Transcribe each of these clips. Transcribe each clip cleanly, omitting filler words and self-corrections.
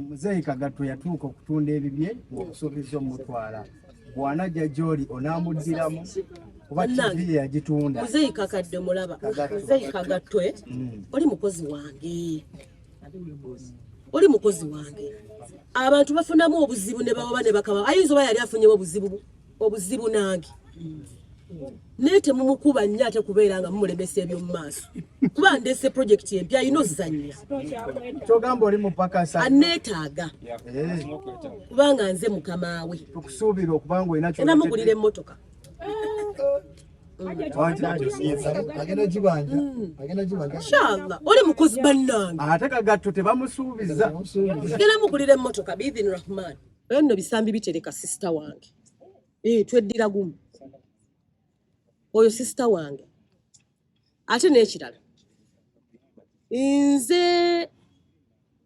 Muzeyi Kagatto yatuuka okutunda ebibye okusuubiza omutwala bw'anajja gy'oli onaamuddiramu kuba TV yagitunda. Muzeyi Kakadde mulaba Muzeyi Kagatto oli mukozi wange. Oli mukozi wange. Abantu bafunamu obuzibu ne bawoba ne bakaba ayinza oba yali afunyewo obuzibu nange. Nete mumukuba nnyo ate kubeera nga mumulemesa eby'omu maaso. Kuba ndese project empya ayina ozannya. Kyogamba oli mupakasa. Aneetaaga. Kubanga nze mukama we. Tukusuubira okubanga olina kyona mugulira emmotoka. Agenda gibanja. Inshallah. Oli mukozi bannange. Ate Kagatto tebamusuubiza. Genda mugulira emmotoka biidhini Rahman. Nno bisambi bitereka sister wange. Tweddira gumu. Oyo sister wange. Ate n'ekirala. Nze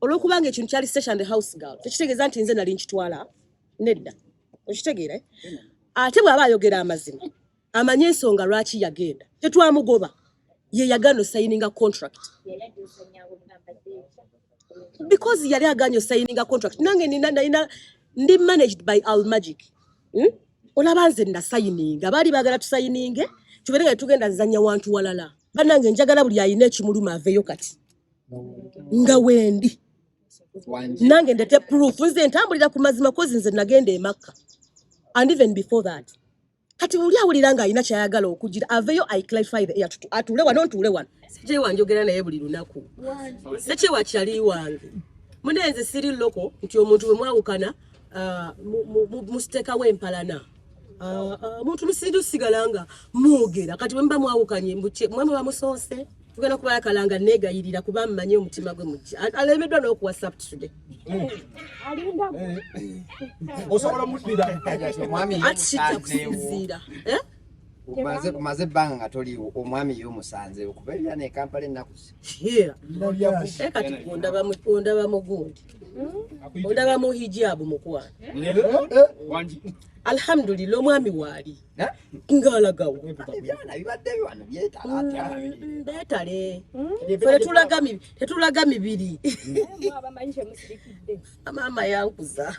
olwokubanga ekintu kyali station the house girl. Tekitegeeza nti nze nali nkitwala. Nedda. Okitegeera? Ate bw'aba ayogera amazima. Amanye ensonga lwaki yagenda. Tetwamugoba. Ye yagano signing a contract. Because yali aganyo signing a contract. Nange ndi managed by Al Magic. Olabanze nda signing. Abali bagala tu signing. Tuberenge tugenda zanya wantu walala. Banange njagala buli ayine ekimuluma aveyo kati. Nga wendi. Nange ndete proof. Nze ntambulira ku mazima kozi nze nagenda e Makka. And even before that. Kati uli awuliranga ayina kyayagala okugira aveyo I clarify the air atule wano ntule wano. Sije wanjogera naye buli lunaku. Seche wakyali wange. Munenze siri loko nti omuntu we mwawukana musteka wempalana. Muntu lusindu sigalanga mwogera kati wemba mwawukanye mbuche mwemwe bamusose tugenda kuba yakalanga negayirira kuba mmanye omutima gwe muki alemeddwa n'oku WhatsApp today. Osobola muddira omwami Atishita kusinzira. Kumaze banga nga toli omwami y'omusanze okubeera ne Kampala ennaku Yeah. Kati ondaba mugundi. Ondaba mu hijabu mukwana. Alhamdulillah omwami waali. Ngalagawo. ebyana bibadde biwano byetala Betale. Tetulaga mibiri. Mama yankuza.